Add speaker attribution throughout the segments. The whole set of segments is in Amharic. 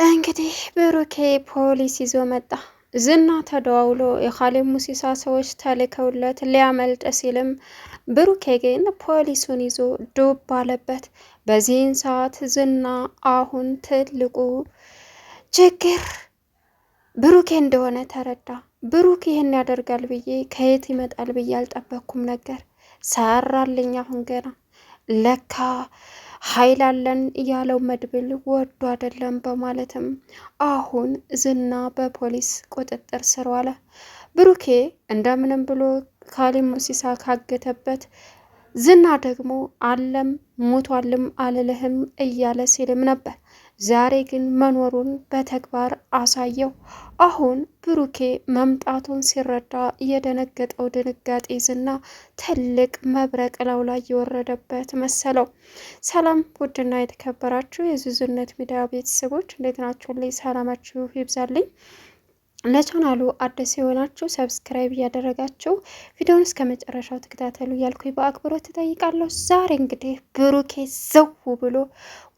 Speaker 1: እንግዲህ ብሩኬ ፖሊስ ይዞ መጣ። ዝና ተደዋውሎ የኻሊብ ሙሲሳ ሰዎች ተልከውለት ሊያመልጥ ሲልም ብሩኬ ግን ፖሊሱን ይዞ ዱብ አለበት። በዚህን ሰዓት ዝና አሁን ትልቁ ችግር ብሩኬ እንደሆነ ተረዳ። ብሩክ ይህን ያደርጋል ብዬ ከየት ይመጣል ብዬ አልጠበቅኩም ነበር። ሰራልኝ አሁን ገና ለካ ኃይል አለን ያለው መድብል ወዶ አይደለም በማለትም አሁን ዝና በፖሊስ ቁጥጥር ስር ዋለ። ብሩኬ እንደምንም ብሎ ካሊብ ሙሲሳ ካገተበት ዝና ደግሞ አለም ሞቷልም አልልህም እያለ ሲልም ነበር። ዛሬ ግን መኖሩን በተግባር አሳየው። አሁን ብሩኬ መምጣቱን ሲረዳ የደነገጠው ድንጋጤ ዝና ትልቅ መብረቅ ላዩ ላይ የወረደበት መሰለው። ሰላም ውድና የተከበራችሁ የዙዙነት ሚዲያ ቤተሰቦች እንዴት ናችሁ? ላይ ሰላማችሁ ይብዛልኝ። ለቻናሉ አዲስ የሆናችሁ ሰብስክራይብ እያደረጋችሁ ቪዲዮውን እስከ መጨረሻው ተከታተሉ እያልኩኝ በአክብሮት ትጠይቃለሁ። ዛሬ እንግዲህ ብሩኬ ዘው ብሎ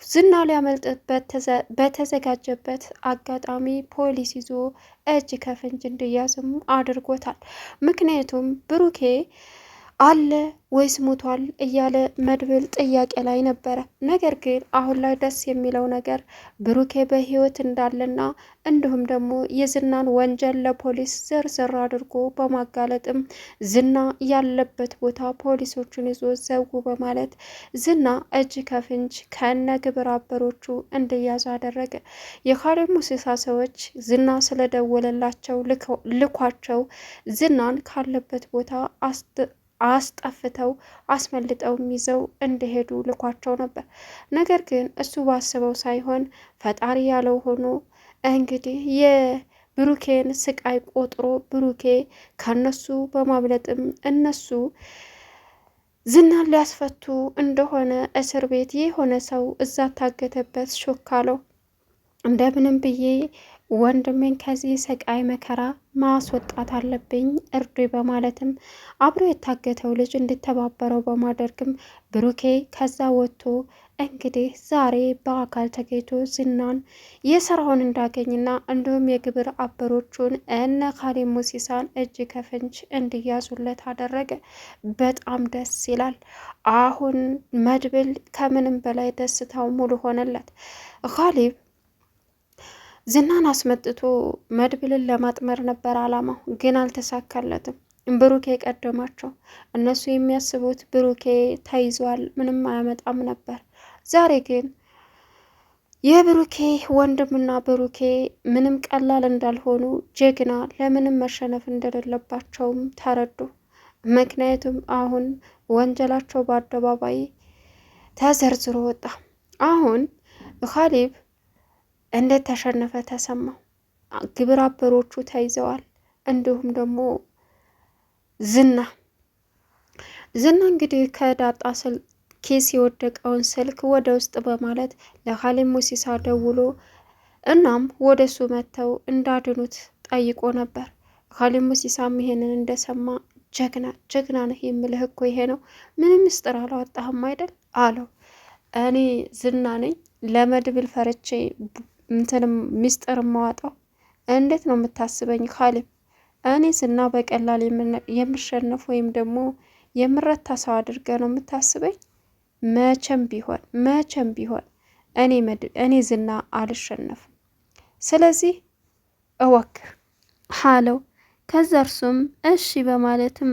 Speaker 1: ዝና ሊያመልጥበት በተዘጋጀበት አጋጣሚ ፖሊስ ይዞ እጅ ከፍንጅ እንዲያዝም አድርጎታል። ምክንያቱም ብሩኬ አለ ወይስ ሞቷል እያለ መድብል ጥያቄ ላይ ነበረ። ነገር ግን አሁን ላይ ደስ የሚለው ነገር ብሩኬ በህይወት እንዳለና እንዲሁም ደግሞ የዝናን ወንጀል ለፖሊስ ዝርዝር አድርጎ በማጋለጥም ዝና ያለበት ቦታ ፖሊሶቹን ይዞ ዘው በማለት ዝና እጅ ከፍንጅ ከነ ግብረ አበሮቹ እንዲያዙ አደረገ። የኻሊብ ሙሲሳ ሰዎች ዝና ስለደወለላቸው ልኳቸው ዝናን ካለበት ቦታ አስጠፍተው አስመልጠው ይዘው እንደሄዱ ልኳቸው ነበር። ነገር ግን እሱ ባስበው ሳይሆን ፈጣሪ ያለው ሆኖ እንግዲህ የብሩኬን ስቃይ ቆጥሮ ብሩኬ ከነሱ በማምለጥም እነሱ ዝናን ሊያስፈቱ እንደሆነ እስር ቤት የሆነ ሰው እዛ ታገተበት ሾክ አለው። እንደምንም ብዬ ወንድሜን ከዚህ ስቃይ መከራ ማስወጣት አለብኝ እርዱ በማለትም አብሮ የታገተው ልጅ እንድተባበረው በማድረግም ብሩኬ ከዛ ወጥቶ እንግዲህ ዛሬ በአካል ተገኝቶ ዝናን የስራውን እንዳገኝና እንዲሁም የግብር አበሮቹን እነ ካሊብ ሙሲሳን እጅ ከፍንጅ እንዲያዙለት አደረገ። በጣም ደስ ይላል። አሁን መድብል ከምንም በላይ ደስታው ሙሉ ሆነለት። ካሊብ ዝናን አስመጥቶ መድብልን ለማጥመር ነበር አላማው፣ ግን አልተሳካለትም። ብሩኬ ቀደማቸው። እነሱ የሚያስቡት ብሩኬ ተይዟል ምንም አያመጣም ነበር። ዛሬ ግን የብሩኬ ወንድምና ብሩኬ ምንም ቀላል እንዳልሆኑ ጀግና ለምንም መሸነፍ እንደሌለባቸውም ተረዱ። ምክንያቱም አሁን ወንጀላቸው በአደባባይ ተዘርዝሮ ወጣ። አሁን ካሊብ እንዴት ተሸነፈ ተሰማው። ግብረ አበሮቹ ተይዘዋል። እንዲሁም ደግሞ ዝና እንግዲህ ከዳጣ ኬስ የወደቀውን ስልክ ወደ ውስጥ በማለት ለኻሊብ ሙሲሳ ደውሎ እናም ወደሱ መጥተው እንዳድኑት ጠይቆ ነበር። ኻሊብ ሙሲሳም ይሄንን እንደሰማ ጀግና ነህ የምልህ እኮ ይሄ ነው፣ ምንም ምስጢር አላወጣህም አይደል አለው። እኔ ዝና ነኝ ለመድብል ፈርቼ እንትንም ምስጢር ማዋጣው? እንዴት ነው የምታስበኝ ኻሊብ? እኔ ዝና በቀላል የምሸነፍ ወይም ደግሞ የምረታ ሰው አድርገ ነው የምታስበኝ? መቼም ቢሆን እኔ ዝና አልሸነፍም። ስለዚህ እወክ አለው። ከዛ እርሱም እሺ በማለትም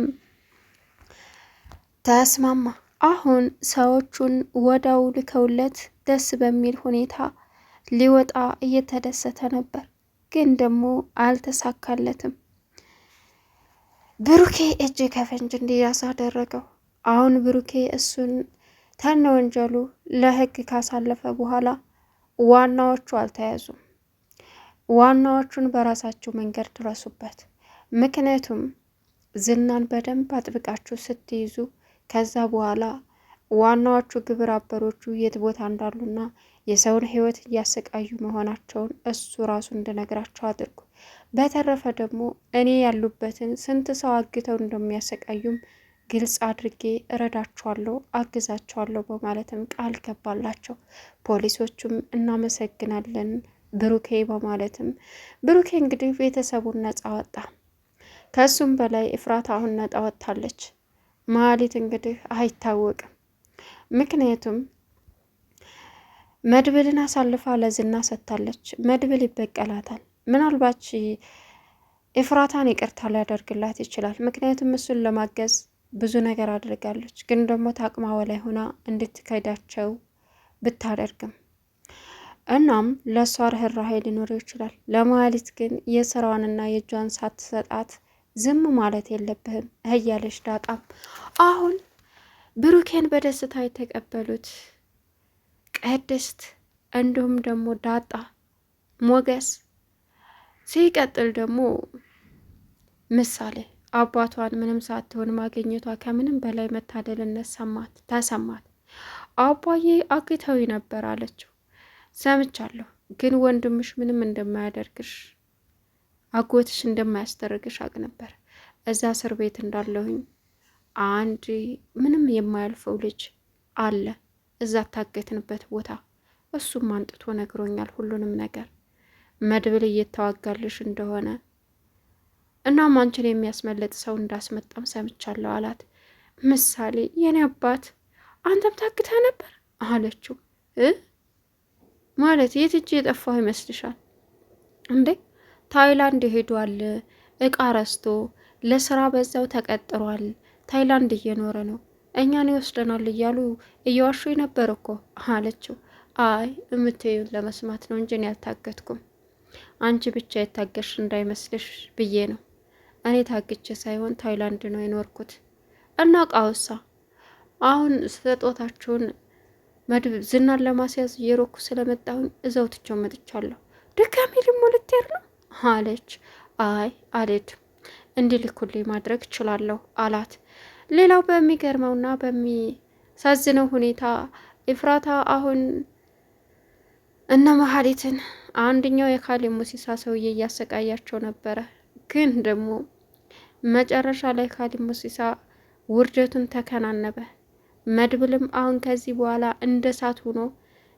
Speaker 1: ተስማማ። አሁን ሰዎቹን ወዳው ልከውለት ደስ በሚል ሁኔታ ሊወጣ እየተደሰተ ነበር፣ ግን ደግሞ አልተሳካለትም። ብሩኬ እጅ ከፍንጅ እንዲያዝ አደረገው። አሁን ብሩኬ እሱን ተነ ወንጀሉ ለህግ ካሳለፈ በኋላ ዋናዎቹ አልተያዙም። ዋናዎቹን በራሳችሁ መንገድ ድረሱበት። ምክንያቱም ዝናን በደንብ አጥብቃችሁ ስትይዙ ከዛ በኋላ ዋናዎቹ ግብረ አበሮቹ የት ቦታ እንዳሉና የሰውን ህይወት እያሰቃዩ መሆናቸውን እሱ ራሱ እንድነግራቸው አድርጉ። በተረፈ ደግሞ እኔ ያሉበትን ስንት ሰው አግተው እንደሚያሰቃዩም ግልጽ አድርጌ እረዳቸዋለሁ፣ አግዛቸዋለሁ በማለትም ቃል ገባላቸው። ፖሊሶቹም እናመሰግናለን ብሩኬ በማለትም ብሩኬ እንግዲህ ቤተሰቡን ነጻ ወጣ። ከሱም በላይ ኤፍራታ አሁን ነጻ ወጥታለች። መሀሊት እንግዲህ አይታወቅም። ምክንያቱም መድብልን አሳልፋ ለዝና ሰጥታለች። መድብል ይበቀላታል። ምናልባት ኤፍራታን ይቅርታ ሊያደርግላት ይችላል። ምክንያቱም እሱን ለማገዝ ብዙ ነገር አድርጋለች። ግን ደግሞ ታቅማ በላይ ሆና እንድትከዳቸው ብታደርግም እናም ለእሷ ርህራሄ ሊኖረው ይችላል። ለመሀሊት ግን የስራዋንና የእጇን ሳትሰጣት ዝም ማለት የለብህም እያለች ዳጣም አሁን ብሩኬን በደስታ የተቀበሉት ቅድስት እንዲሁም ደግሞ ዳጣ፣ ሞገስ ሲቀጥል ደግሞ ምሳሌ አባቷን ምንም ሳትሆን ማግኘቷ ከምንም በላይ መታደልነት ተሰማት። አባዬ አግተው ነበር አለችው። ሰምቻለሁ፣ ግን ወንድምሽ ምንም እንደማያደርግሽ አጎትሽ እንደማያስደርግሽ አቅ ነበር። እዛ እስር ቤት እንዳለሁኝ አንድ ምንም የማያልፈው ልጅ አለ እዛ ታገትንበት ቦታ። እሱም አንጥቶ ነግሮኛል ሁሉንም ነገር መድብል እየተዋጋልሽ እንደሆነ እናም አንቺን የሚያስመልጥ ሰው እንዳስመጣም ሰምቻለሁ አላት። ምሳሌ የኔ አባት አንተም ታግተ ነበር አለችው። ማለት የት እጅ የጠፋሁ ይመስልሻል እንዴ? ታይላንድ ሄዷል፣ እቃ ረስቶ ለስራ በዛው ተቀጥሯል። ታይላንድ እየኖረ ነው። እኛን ይወስደናል እያሉ እየዋሹ ነበር እኮ አለችው። አይ እምትዩን ለመስማት ነው እንጂ ያልታገትኩም። አንቺ ብቻ የታገሽ እንዳይመስልሽ ብዬ ነው። እኔ ታግቼ ሳይሆን ታይላንድ ነው የኖርኩት። እና ቃውሳ አሁን ስጦታችሁን ዝናን ለማስያዝ እየሮኩ ስለመጣሁኝ እዛው ትቼው መጥቻለሁ። ድጋሚ ልሞ ልትሄድ ነው አለች። አይ አልሄድም፣ እንዲልኩልኝ ማድረግ እችላለሁ አላት። ሌላው በሚገርመውና በሚሳዝነው ሁኔታ ኤፍራታ አሁን እነ መሀሊትን አንደኛው የካሌብ ሙሲሳ ሰውዬ እያሰቃያቸው ነበረ። ግን ደግሞ መጨረሻ ላይ ካሌብ ሙሲሳ ውርደቱን ተከናነበ። መድብልም አሁን ከዚህ በኋላ እንደ እሳት ሆኖ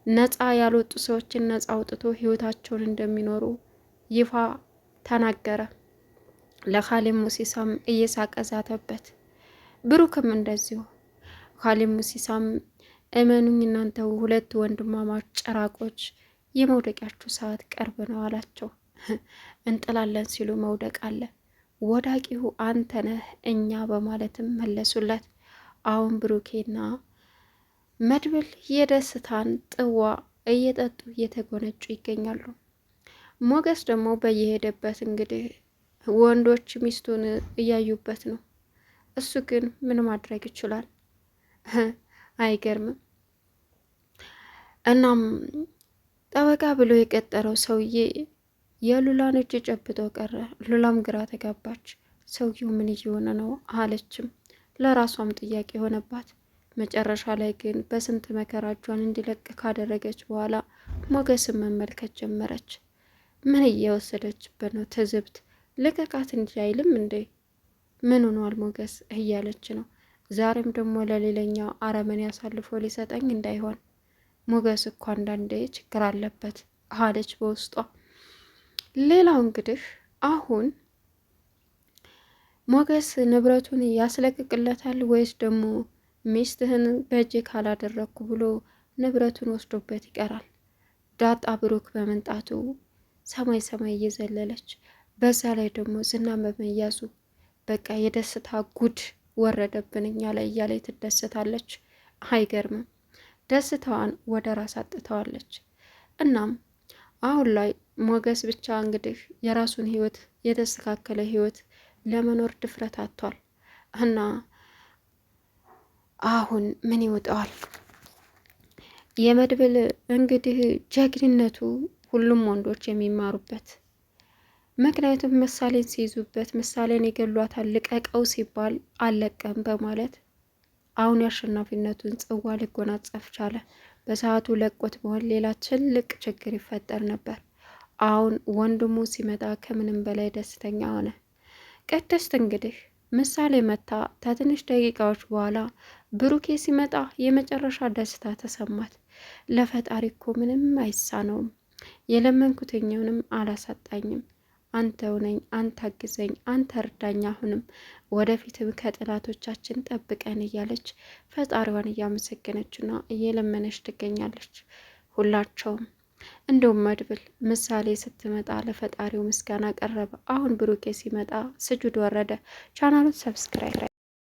Speaker 1: ነፃ ያልወጡ ሰዎችን ነፃ አውጥቶ ህይወታቸውን እንደሚኖሩ ይፋ ተናገረ። ለካሌብ ሙሲሳም እየሳቀ ዛተበት። ብሩክም እንደዚሁ። ካሌብ ሙሲሳም እመኑኝ እናንተ ሁለት ወንድማማች ጭራቆች የመውደቂያችሁ ሰዓት ቅርብ ነው አላቸው። እንጥላለን ሲሉ መውደቅ አለ፣ ወዳቂው አንተ ነህ እኛ በማለትም መለሱለት። አሁን ብሩኬና መድብል የደስታን ጥዋ እየጠጡ እየተጎነጩ ይገኛሉ። ሞገስ ደግሞ በየሄደበት እንግዲህ ወንዶች ሚስቱን እያዩበት ነው። እሱ ግን ምን ማድረግ ይችላል? አይገርምም። እናም ጠበቃ ብሎ የቀጠረው ሰውዬ የሉላን እጅ ጨብጦ ቀረ። ሉላም ግራ ተጋባች። ሰውየው ምን እየሆነ ነው አለችም። ለራሷም ጥያቄ ሆነባት። መጨረሻ ላይ ግን በስንት መከራ እጇን እንዲለቅ ካደረገች በኋላ ሞገስን መመልከት ጀመረች። ምን እየወሰደችበት ነው? ትዝብት ልቀቃት እንጂ አይልም እንዴ? ምን ሆኗል ሞገስ እያለች ነው። ዛሬም ደግሞ ለሌላኛው አረመኔ አሳልፎ ሊሰጠኝ እንዳይሆን ሞገስ እኮ አንዳንዴ ችግር አለበት አለች በውስጧ። ሌላው እንግዲህ አሁን ሞገስ ንብረቱን ያስለቅቅለታል ወይስ ደግሞ ሚስትህን በእጅ ካላደረግኩ ብሎ ንብረቱን ወስዶበት ይቀራል? ዳጣ ብሩክ በመንጣቱ ሰማይ ሰማይ እየዘለለች፣ በዛ ላይ ደግሞ ዝናን በመያዙ በቃ የደስታ ጉድ ወረደብን እኛ ላይ እያለች ትደሰታለች። አይገርምም፣ ደስታዋን ወደ ራስ አጥተዋለች። እናም አሁን ላይ ሞገስ ብቻ እንግዲህ የራሱን ህይወት የተስተካከለ ህይወት ለመኖር ድፍረት አጥቷል። እና አሁን ምን ይውጠዋል? የመድብል እንግዲህ ጀግንነቱ ሁሉም ወንዶች የሚማሩበት፣ ምክንያቱም ምሳሌን ሲይዙበት ምሳሌን ይገሏታል ልቀቀው ሲባል አለቀም በማለት አሁን የአሸናፊነቱን ጽዋ ሊጎናጸፍ ቻለ። በሰዓቱ ለቆት በሆን ሌላ ትልቅ ችግር ይፈጠር ነበር። አሁን ወንድሙ ሲመጣ ከምንም በላይ ደስተኛ ሆነ። ቅድስት እንግዲህ ምሳሌ መታ ከትንሽ ደቂቃዎች በኋላ ብሩኬ ሲመጣ የመጨረሻ ደስታ ተሰማት። ለፈጣሪ እኮ ምንም አይሳነውም። የለመንኩትኛውንም አላሳጣኝም። አንተው ነኝ፣ አንተ አግዘኝ፣ አንተ እርዳኝ፣ አሁንም ወደፊትም ከጥላቶቻችን ጠብቀን እያለች ፈጣሪዋን እያመሰገነችና እየለመነች ትገኛለች። ሁላቸውም እንደውም መድብል ምሳሌ ስትመጣ ለፈጣሪው ምስጋና ቀረበ። አሁን ብሩኬ ሲመጣ ስጁድ ወረደ። ቻናሉን ሰብስክራይብ